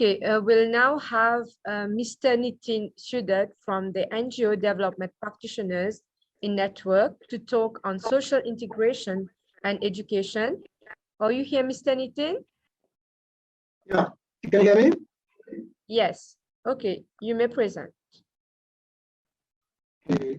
Okay, we'll now have Mr. Nitin Sewduth from the NGO Development Practitioners in Network to talk on social integration and education. Are you here, Mr. Nitin? Yeah, you can hear me? Yes. Okay, you may present. Okay.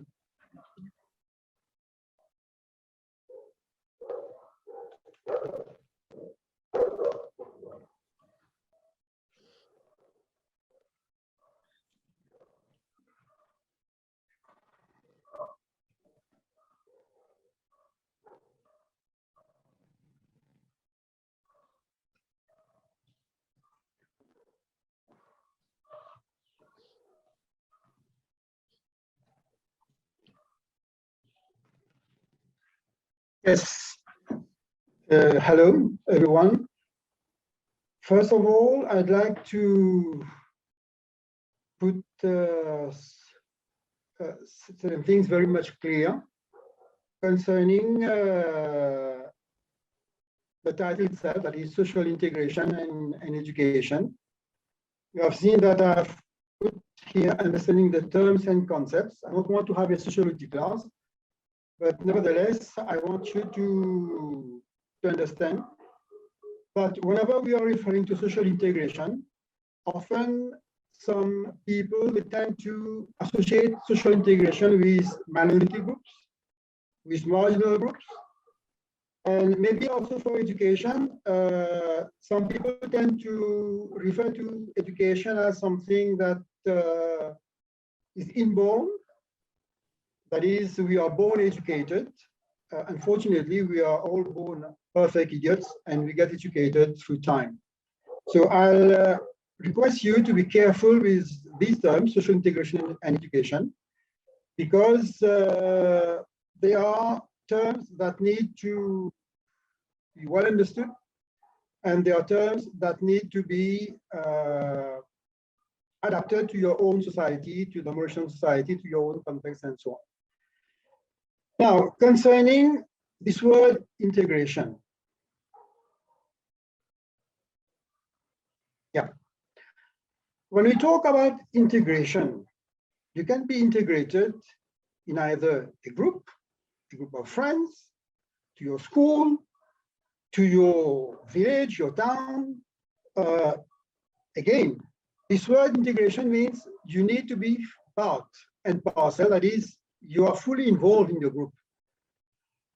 Yes. Hello, everyone. First of all, I'd like to put certain things very much clear concerning the title itself, that is social integration and education. You have seen that I've put here understanding the terms and concepts. I don't want to have a sociology class, but nevertheless, I want you to understand that whenever we are referring to social integration, often some people tend to associate social integration with minority groups, with marginal groups, and maybe also for education. Some people tend to refer to education as something that is inborn. That is, we are born educated. Unfortunately, we are all born perfect idiots, and we get educated through time. So I'll request you to be careful with these terms, social integration and education, because they are terms that need to be well understood, and they are terms that need to be adapted to your own society, to the Mauritian society, to your own context, and so on. Now, concerning this word integration. Yeah. When we talk about integration, you can be integrated in either a group of friends, to your school, to your village, your town. Again, this word integration means you need to be part and parcel, that is, you are fully involved in your group.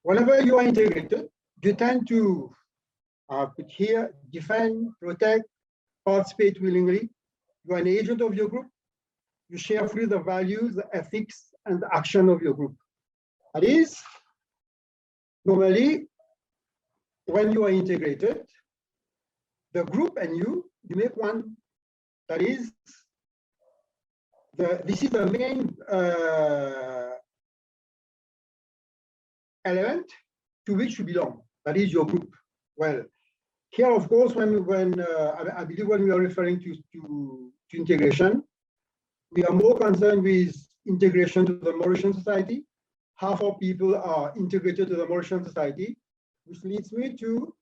Whenever you are integrated, you tend to put here, defend, protect, participate willingly. You are an agent of your group. You share fully the values, the ethics, and the action of your group. That is, normally, when you are integrated, the group and you make one. That is, this is the main element to which you belong. That is your group. Well, here, of course, I believe when we are referring to integration, we are more concerned with integration to the Mauritian society. Half of people are integrated to the Mauritian society, which leads me to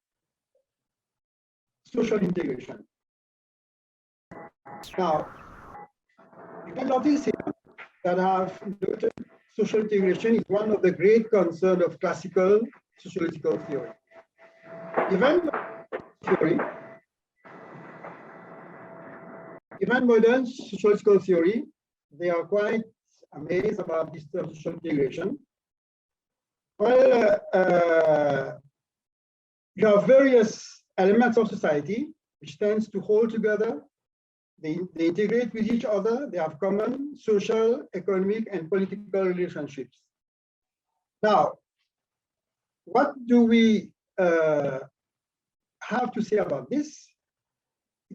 social integration. Now, you can notice here that I've noted social integration is one of the great concerns of classical sociological theory. Even modern sociological theory, they are quite amazed about this term social integration. Well, you have various elements of society which tends to hold together. They integrate with each other. They have common social, economic, and political relationships. Now, what do we have to say about this?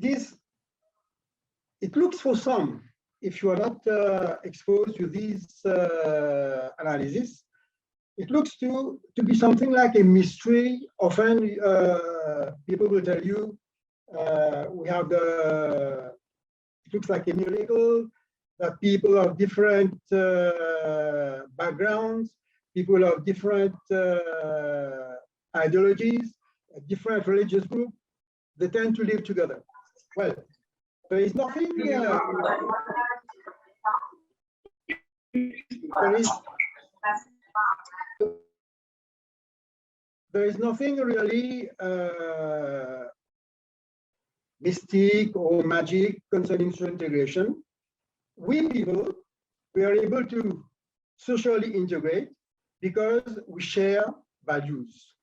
It looks for some, if you are not exposed to these analysis, it looks to be something like a mystery. Often people will tell you, we have it looks like a miracle, that people of different backgrounds, people of different ideologies, different religious groups, they tend to live together. Well, There is nothing. There is nothing really mystic or magic concerning social integration. We people, we are able to socially integrate because we share values.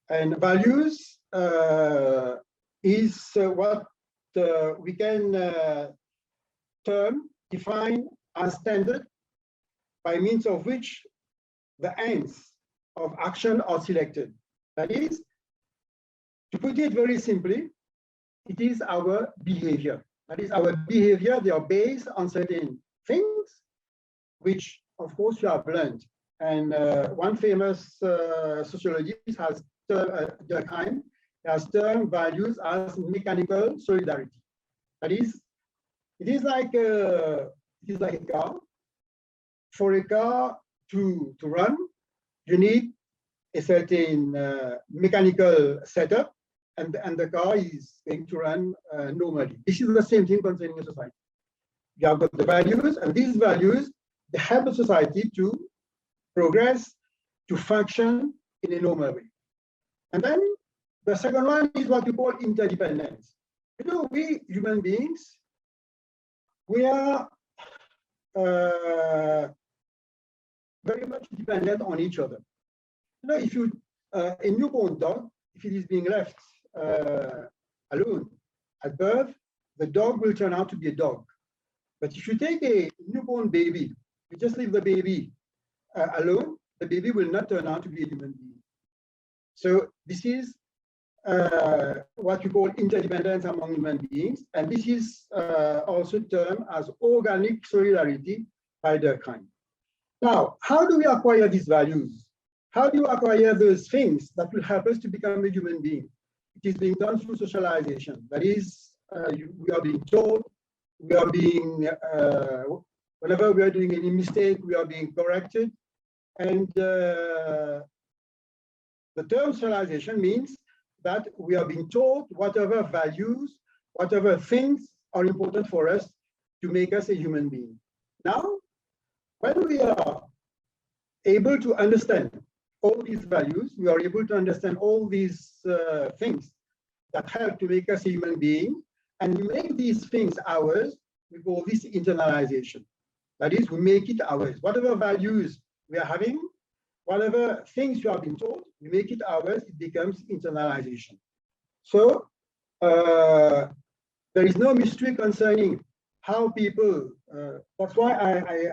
And values is what we can define as standard by means of which the ends of action are selected. That is, to put it very simply, it is our behavior. That is our behavior. They are based on certain things, which of course you have learned. And one famous sociologist has Durkheim has termed values as mechanical solidarity. That is, it is like a car. For a car to run, you need a certain mechanical setup, and the car is going to run normally. This is the same thing concerning a society. You have got the values, and these values, they help the society to progress, to function in a normal way. And then the second one is what we call interdependence. You know, we human beings, we are very much dependent on each other. You know, if you a newborn dog, if it is being left alone at birth, the dog will turn out to be a dog. But if you take a newborn baby, you just leave the baby alone, the baby will not turn out to be a human being. So this is what we call interdependence among human beings, and this is also termed as organic solidarity by Durkheim. Now, how do we acquire these values? How do you acquire those things that will help us to become a human being? It is being done through socialization. That is, we are being taught, we are being, whenever we are doing any mistake, we are being corrected. And the term socialization means that we are being taught whatever values, whatever things are important for us to make us a human being. Now, when we are able to understand all these values, we are able to understand all these things that help to make us a human being, and we make these things ours, we call this internalization. That is, we make it ours. Whatever values we are having, whatever things you have been taught, we make it ours, it becomes internalization. So there is no mystery concerning how people, that's why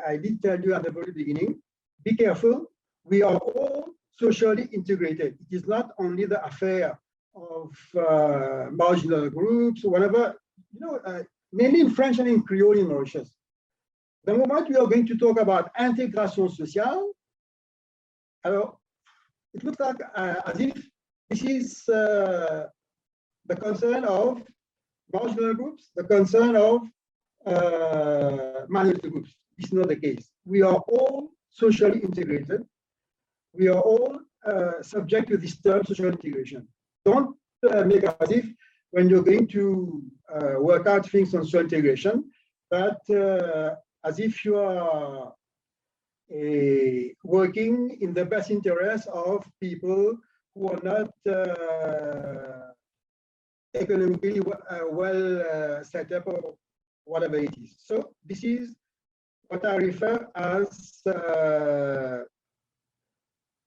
I did tell you at the very beginning, be careful, we are all socially integrated. It is not only the affair of marginal groups, whatever, you know, mainly in French and in Creole in Mauritius. The moment we are going to talk about intégration sociale, it looks like as if this is the concern of marginal groups, the concern of minority groups. This is not the case. We are all socially integrated. We are all subject to this term social integration. Don't make as if when you're going to work out things on social integration, that as if you are working in the best interest of people who are not economically well set up or whatever it is. So this is what I refer as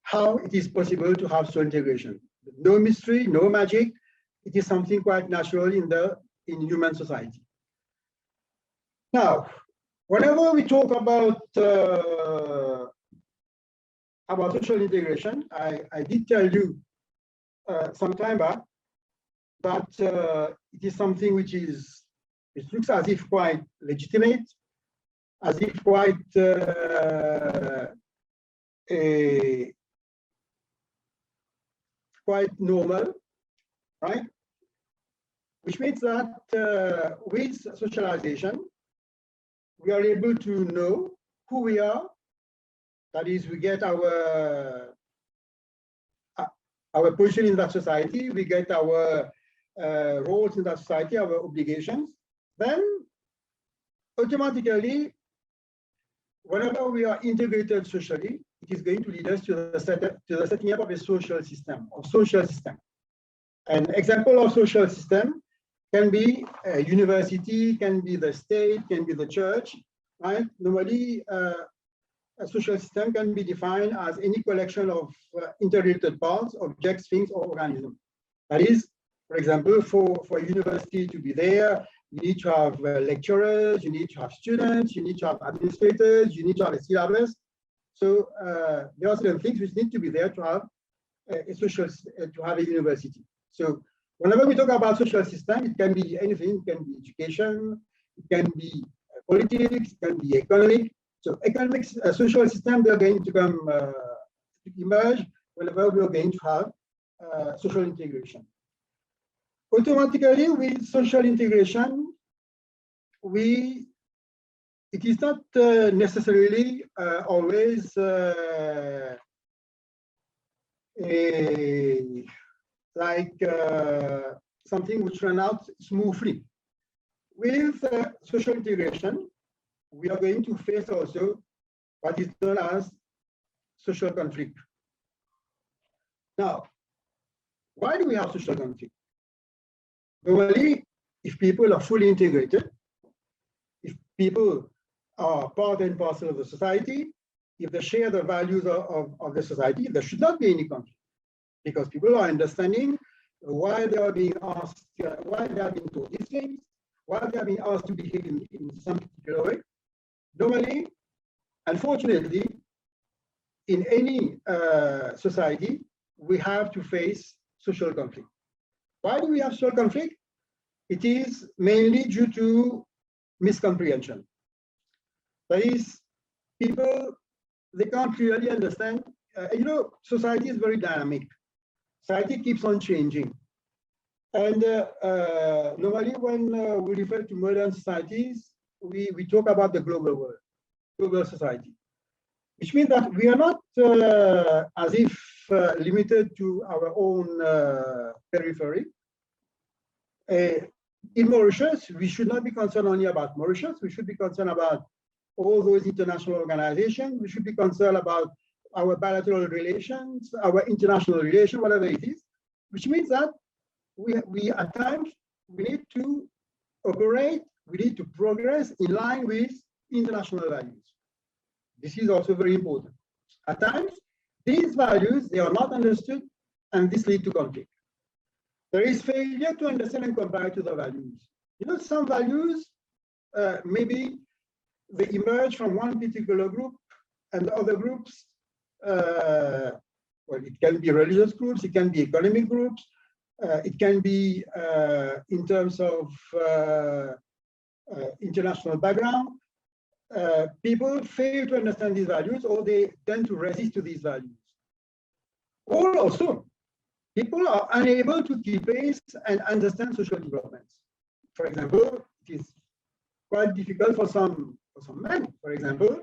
how it is possible to have social integration. No mystery, no magic. It is something quite natural in human society. Now, whenever we talk about social integration, I did tell you some time back that it is something which is, it looks as if quite legitimate, as if quite quite normal, right? Which means that with socialization, we are able to know who we are. That is, we get our position in that society, we get our roles in that society, our obligations, then automatically, whenever we are integrated socially, it is going to lead us to the setting up of a social system, or social system. An example of social system can be a university, can be the state, can be the church, right? Normally, a social system can be defined as any collection of interrelated parts, objects, things, or organisms. That is, for example, for a university to be there, you need to have lecturers, you need to have students, you need to have administrators, you need to have a syllabus. So there are certain things which need to be there to have to have a university. So whenever we talk about social system, it can be anything. It can be education, it can be politics, it can be economic. So economics, social system, they're going to come to emerge whenever we are going to have social integration. Automatically, with social integration, it is not necessarily always something which runs out smoothly. With social integration, we are going to face also what is known as social conflict. Now, why do we have social conflict? Normally, if people are fully integrated, if people are part and parcel of the society, if they share the values of the society, there should not be any conflict, because people are understanding why they are being asked, why they are being told these things, why they are being asked to behave in some particular way. Normally, unfortunately, in any society, we have to face social conflict. Why do we have social conflict? It is mainly due to miscomprehension. That is, people, they can't really understand. Society is very dynamic. Society keeps on changing. And normally when we refer to modern societies, we talk about the global world, global society, which means that we are not as if limited to our own periphery. In Mauritius, we should not be concerned only about Mauritius. We should be concerned about all those international organizations. We should be concerned about our bilateral relations, our international relations, whatever it is, which means that we at times, we need to operate, we need to progress in line with international values. This is also very important. At times, these values, they are not understood, and this leads to conflict. There is failure to understand and compare to the values. Some values, maybe they emerge from one particular group, and the other groups, well, it can be religious groups, it can be economic groups, it can be in terms of international background. People fail to understand these values, or they tend to resist to these values. Or also, people are unable to keep pace and understand social developments. For example, it is quite difficult for some men, for example,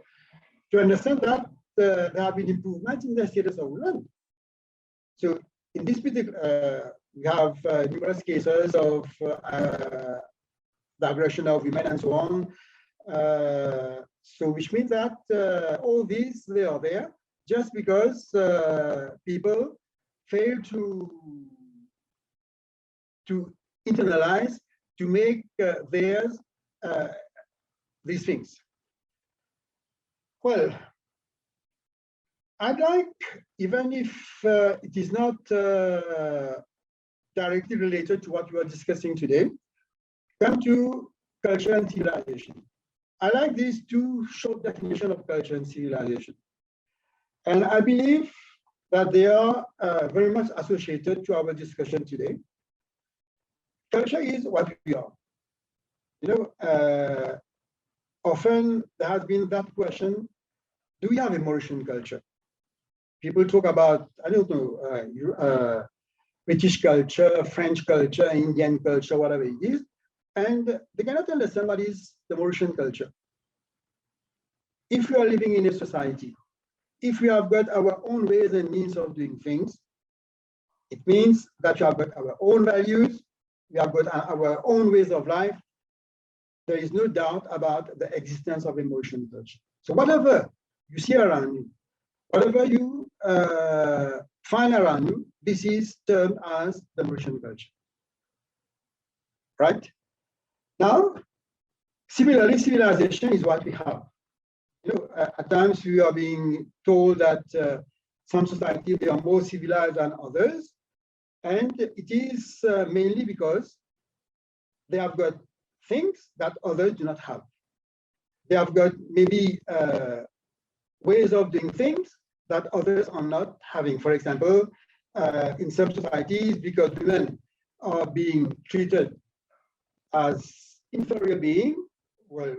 to understand that there have been improvements in the status of women. So in this particular, we have numerous cases of the aggression of women and so on. So which means that all these, they are there just because people fail to internalize, to make theirs these things. Well, I'd like, even if it is not directly related to what we are discussing today, come to culture and civilization. I like these two short definitions of culture and civilization. And I believe that they are very much associated to our discussion today. Culture is what we are. Often there has been that question, do we have a Mauritian culture? People talk about, I don't know, British culture, French culture, Indian culture, whatever it is, and they cannot understand what is the Mauritian culture. If we are living in a society, if we have got our own ways and means of doing things, it means that we have got our own values, we have got our own ways of life, there is no doubt about the existence of emotion culture. So whatever you see around you, whatever you find around you, this is termed as the emotion culture. Right? Now, similarly, civilization is what we have. You know, at times we are being told that some societies, they are more civilized than others. And it is mainly because they have got things that others do not have. They have got maybe ways of doing things that others are not having. For example, in some societies, because women are being treated as inferior being, well,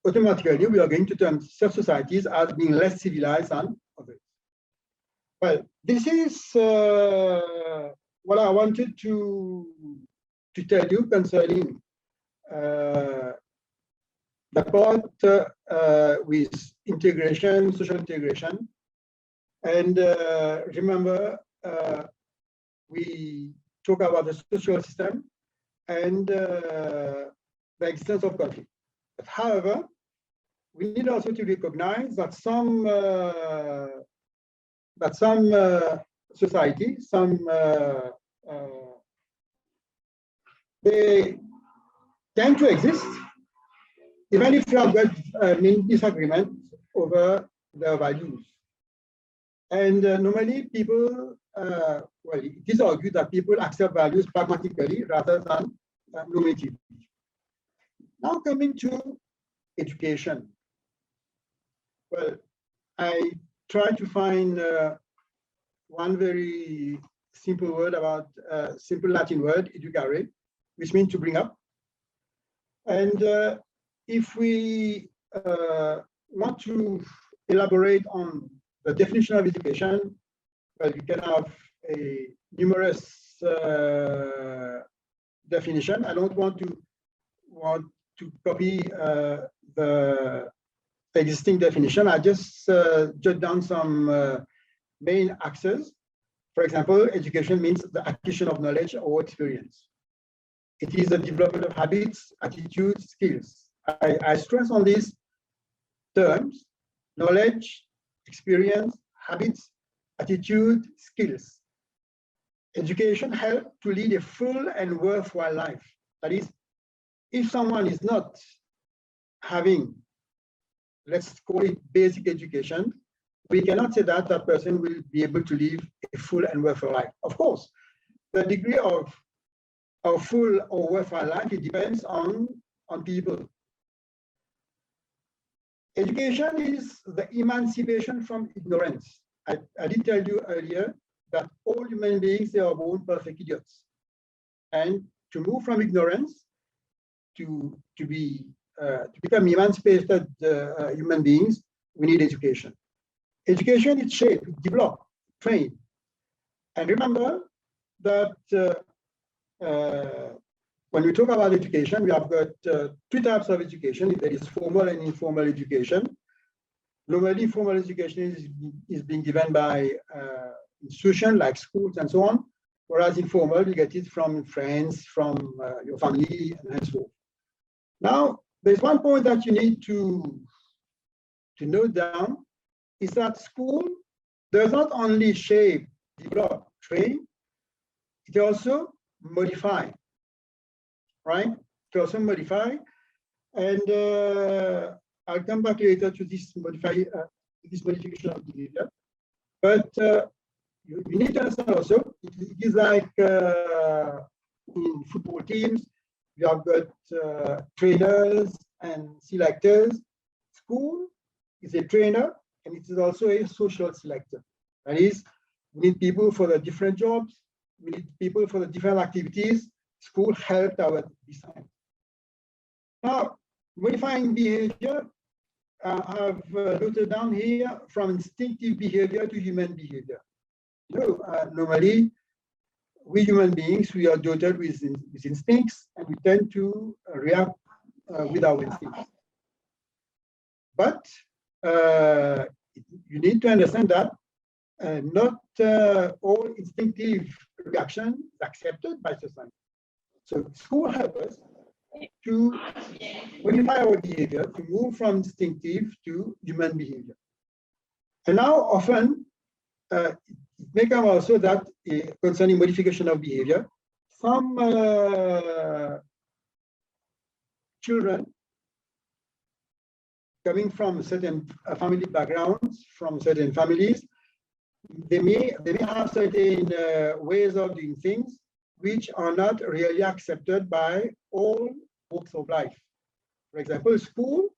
automatically we are going to term some societies as being less civilized than others. Well, this is what I wanted to tell you concerning the part with integration, social integration. And remember, we talk about the social system and the existence of conflict. But however, we need also to recognize that some society, they tend to exist, even if you have got main disagreement over their values. And normally people, well, it is argued that people accept values pragmatically rather than normatively. Now coming to education. Well, I try to find one very simple word about simple Latin word, educare, which means to bring up. And if we want to elaborate on the definition of education, well, we can have a numerous definition. I don't want to copy the existing definition. I just jot down some main axes. For example, education means the acquisition of knowledge or experience. It is the development of habits, attitudes, skills. I stress on these terms: knowledge, experience, habits, attitude, skills. Education helps to lead a full and worthwhile life. That is, if someone is not having, let's call it basic education, we cannot say that that person will be able to live a full and worthwhile life. Of course, the degree of full or worthwhile life, it depends on people. Education is the emancipation from ignorance. I did tell you earlier that all human beings, they are born perfect idiots. And to move from ignorance to become emancipated human beings, we need education. Education is shaped, developed, trained. And remember that when we talk about education, we have got two types of education. There is formal and informal education. Normally, formal education is being given by institutions like schools and so on, whereas informal, you get it from friends, from your family, and so on. Now, there's one point that you need to note down, is that school does not only shape, develop, train, it also modify, right? It also modify, and I'll come back later to this modification of behavior. But you need to understand also, it is like in football teams, you have got trainers and selectors. School is a trainer, and it is also a social selector. That is, we need people for the different jobs, we need people for the different activities. School helped our design. Now, modifying behavior, I've noted down here from instinctive behavior to human behavior. You know, normally, we human beings, we are doted with instincts, and we tend to react with our instincts. But you need to understand that not all instinctive reaction is accepted by society. So school helps us to modify our behavior to move from instinctive to human behavior. And now often, it may come also that concerning modification of behavior, some children coming from certain family backgrounds, from certain families, they may have certain ways of doing things which are not really accepted by all walks of life. For example, school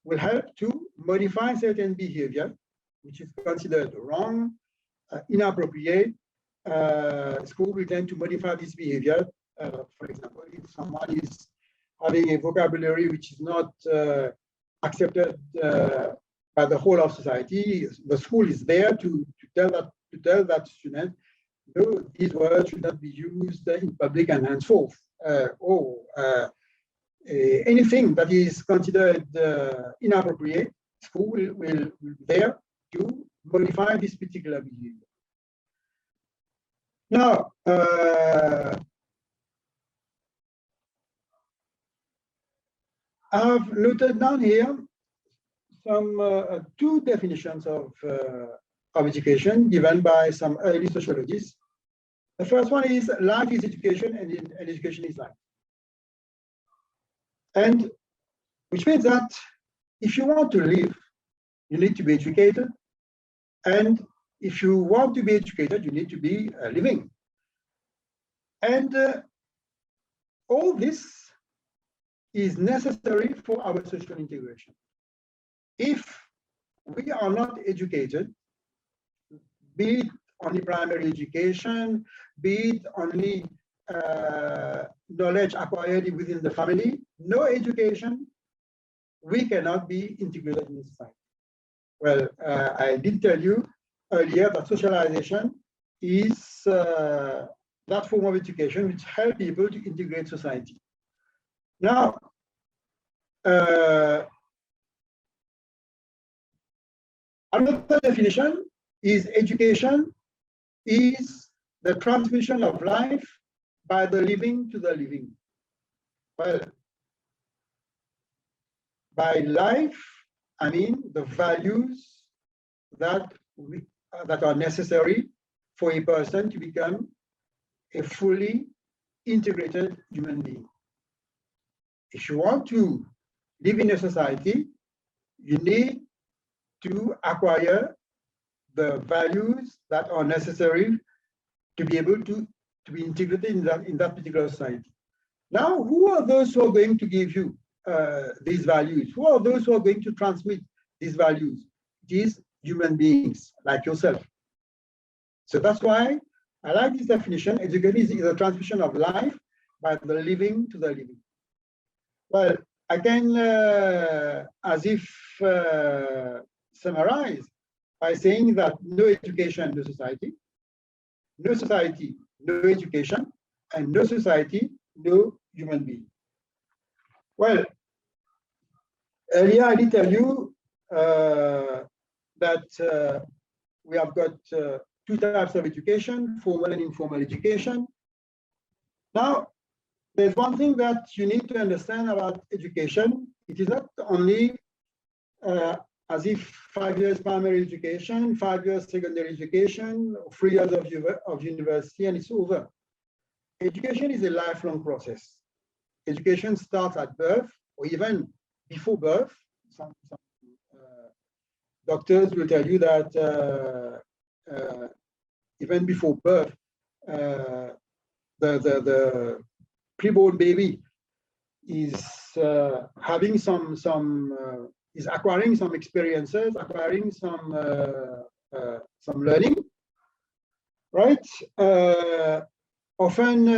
will help to modify certain behavior, which is considered wrong, inappropriate. School will tend to modify this behavior. For example, if someone is having a vocabulary which is not accepted by the whole of society, the school is there to tell that student, no, these words should not be used in public and henceforth. Anything that is considered inappropriate, school will be there to modify this particular behavior. Now, I have noted down here some two definitions of education given by some early sociologists. The first one is life is education and education is life. And which means that if you want to live, you need to be educated. And if you want to be educated, you need to be living. And all this is necessary for our social integration. If we are not educated, be it only primary education, be it only knowledge acquired within the family, no education, we cannot be integrated in society. Well, I did tell you earlier that socialization is that form of education which helps people to integrate society. Now, another definition is education is the transmission of life by the living to the living. Well, by life, I mean the values that are necessary for a person to become a fully integrated human being. If you want to live in a society, you need to acquire the values that are necessary to be able to be integrated in that particular society. Now, who are those who are going to give you these values? Who are those who are going to transmit these values? These human beings like yourself. So that's why I like this definition. Education is the transmission of life by the living to the living. Well, I can, as if summarize by saying that no education, no society, no society, no education, and no society, no human being. Well, earlier I did tell you that we have got two types of education, formal and informal education. Now, there's one thing that you need to understand about education. It is not only as if 5 years primary education, 5 years secondary education, 3 years of university, and it's over. Education is a lifelong process. Education starts at birth or even before birth. Some doctors will tell you that even before birth, the preborn baby is having is acquiring some experiences, acquiring some learning, right? Often,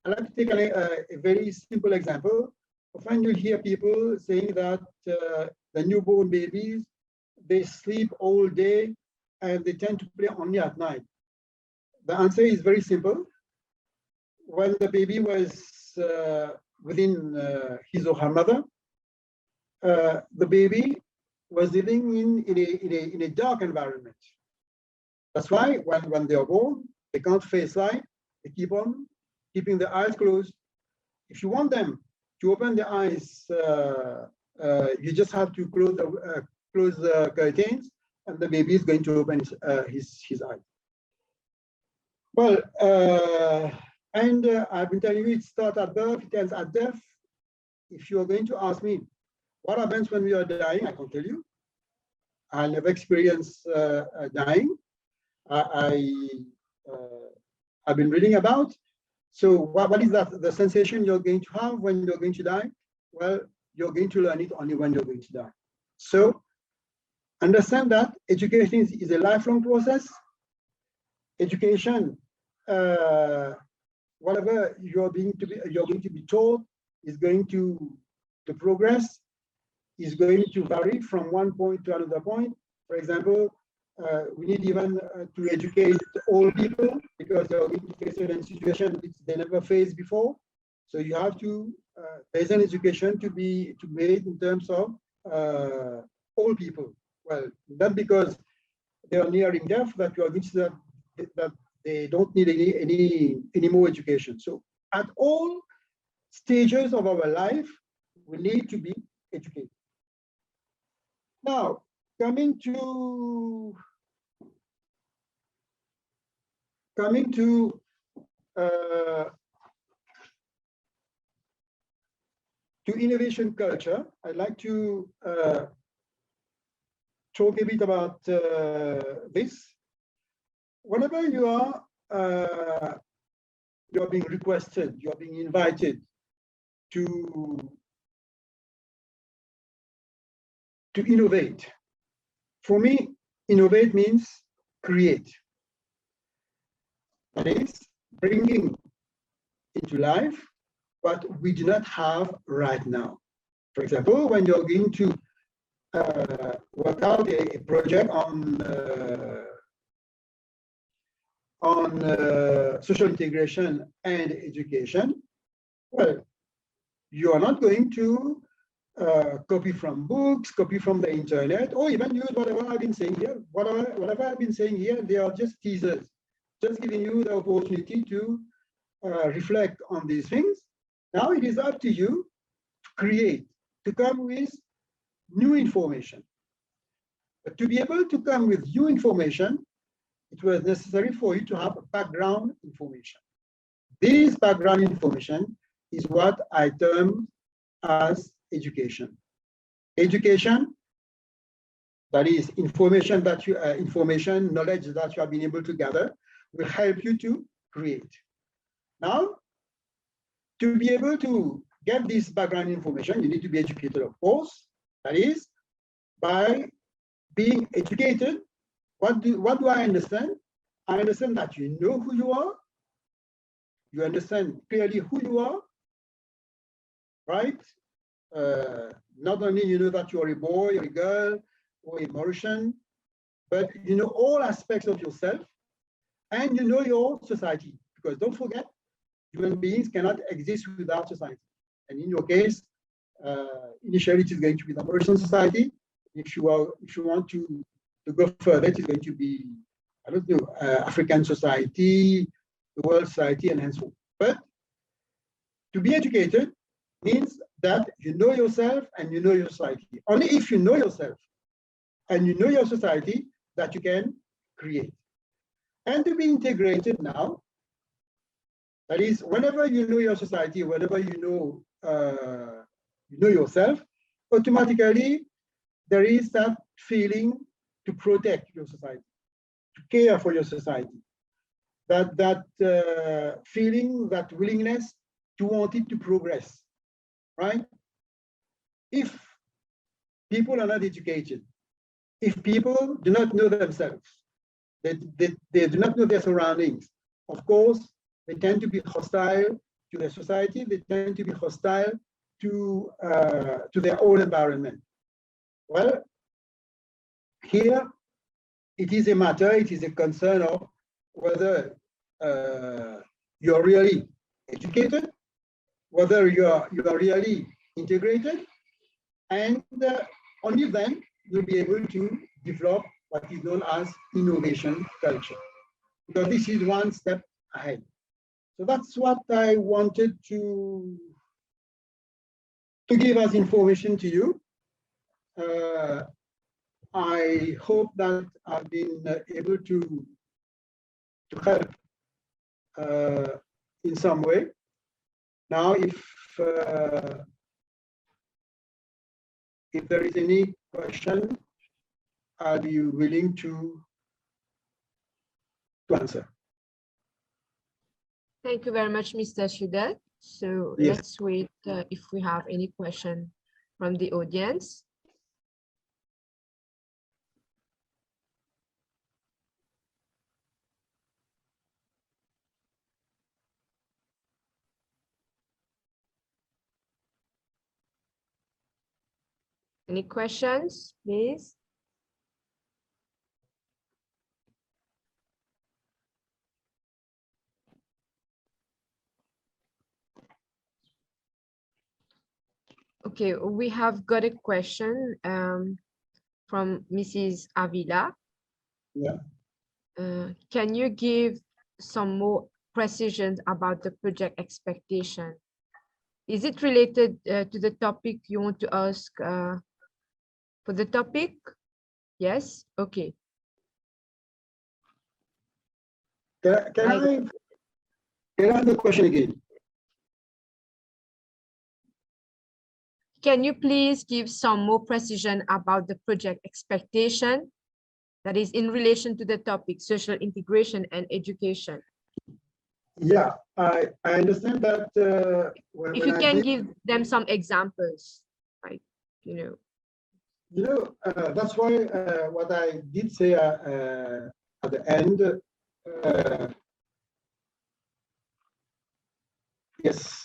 I like to take a very simple example. Often you'll hear people saying that the newborn babies, they sleep all day and they tend to play only at night. The answer is very simple. When the baby was within his or her mother, the baby was living in a dark environment. That's why when they are born, they can't face light. They keep on keeping their eyes closed. If you want them To open the eyes, you just have to close the curtains, and the baby is going to open his eyes. Well, I've been telling you it starts at birth, it ends at death. If you are going to ask me what happens when we are dying, I can tell you. I never experienced dying. I've been reading about. So what is that? The sensation you're going to have when you're going to die? Well, you're going to learn it only when you're going to die. So understand that education is a lifelong process. Education, whatever you're going to be taught is going to progress, is going to vary from one point to another point. For example, we need even to educate all people because they're going to face certain situations which they never faced before. So you have to, there's an education to be made in terms of all people. Well, not because they are nearing death that you are going to that they don't need any more education. So at all stages of our life, we need to be educated. Now, coming to innovation culture, I'd like to talk a bit about this. Whenever you are being requested, you are being invited to innovate. For me, innovate means create. That is bringing into life what we do not have right now. For example, when you're going to work out a project on social integration and education, well, you are not going to copy from books, copy from the internet, or even use whatever I've been saying here. Whatever I've been saying here, they are just teasers, just giving you the opportunity to reflect on these things. Now it is up to you to create, to come with new information. But to be able to come with new information, it was necessary for you to have background information. This background information is what I term as education. Education, that is information that you, knowledge that you have been able to gather, will help you to create. Now, to be able to get this background information, you need to be educated, of course. That is, by being educated, what do I understand? I understand that you know who you are. You understand clearly who you are, right? Not only you know that you're a boy or a girl or a Mauritian, but you know all aspects of yourself, and you know your society. Because don't forget, human beings cannot exist without society. And in your case, initially it is going to be the Mauritian society. If you want to go further, it is going to be, I don't know, African society, the world society, and so on. But to be educated means that you know yourself and you know your society. Only if you know yourself and you know your society that you can create. And to be integrated now, that is, whenever you know your society, whenever you know yourself, automatically there is that feeling to protect your society, to care for your society. That feeling, that willingness to want it to progress, right? If people are not educated, if people do not know themselves, they do not know their surroundings, of course, they tend to be hostile to their society, they tend to be hostile to their own environment. Well, here, it is a matter, it is a concern of whether you're really educated, whether you're really integrated, and only then you'll be able to develop what is known as innovation culture, because this is one step ahead. So that's what I wanted to to give us information to you. I hope that I've been able to help in some way. Now, if there is any question, I'll be willing to answer. Thank you very much, Mr. Sewduth. So Yes. let's wait if we have any question from the audience. Any questions, please? Okay, we have got a question from Mrs. Avila. Yeah. Can you give some more precision about the project expectation? Is it related to the topic you want to ask for the topic? Yes, okay. Can I have the question again? Can you please give some more precision about the project expectation that is in relation to the topic, social integration and education? Yeah, I understand that. If you can give them some examples, like, that's why what I did say at the end, yes,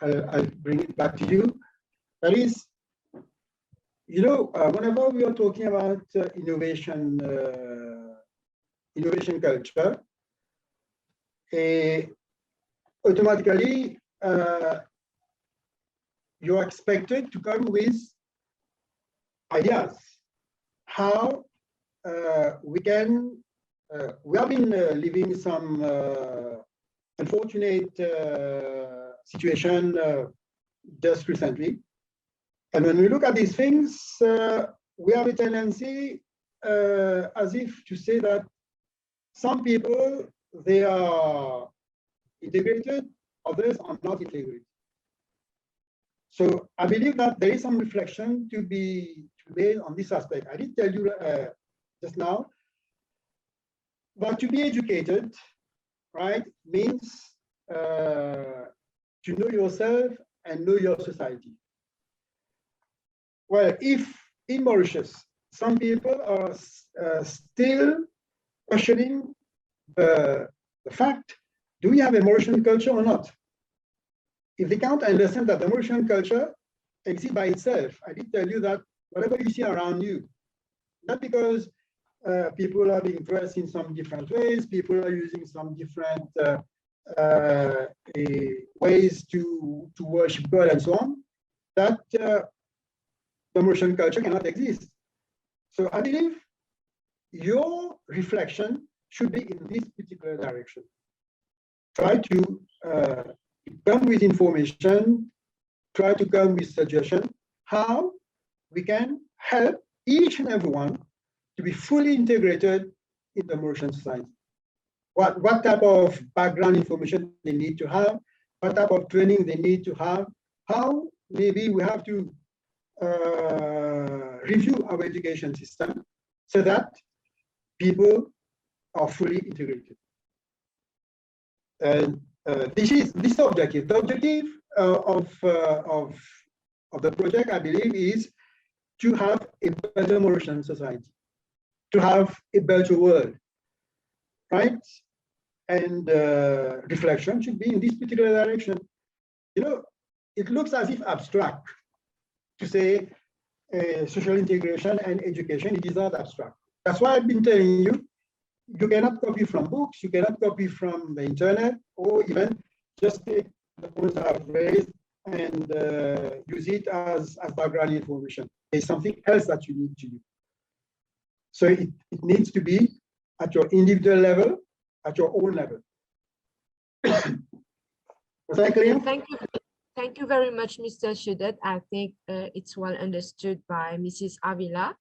I'll bring it back to you. That is, whenever we are talking about innovation culture, automatically you're expected to come with ideas how we can. We have been living some unfortunate situation just recently, and when we look at these things, we have a tendency as if to say that some people, they are integrated, others are not integrated. So I believe that there is some reflection to be made on this aspect. I did tell you just now that to be educated, right, means to know yourself and know your society. Well, if in Mauritius, some people are still questioning the fact, do we have a Mauritian culture or not? If they can't understand that the Mauritian culture exists by itself, I did tell you that whatever you see around you, not because people are being dressed in some different ways, people are using some different ways to worship God and so on, that the Mauritian culture cannot exist. So I believe your reflection should be in this particular direction. Try to come with information, try to come with suggestions, how we can help each and everyone to be fully integrated in the Mauritian society. What type of background information they need to have, what type of training they need to have, how maybe we have to review our education system so that people are fully integrated. And this is the objective. The objective of the project, I believe, is to have a better Mauritian society, to have a better world, right? And reflection should be in this particular direction. It looks as if abstract to say social integration and education. It is not abstract. That's why I've been telling you, you cannot copy from books, you cannot copy from the internet, or even just take the points I've raised and use it as background information. There's something else that you need to do. So it needs to be at your individual level, at your own level. Was that clear? Thank you. Thank you very much, Mr. Sewduth. I think it's well understood by Mrs. Avila.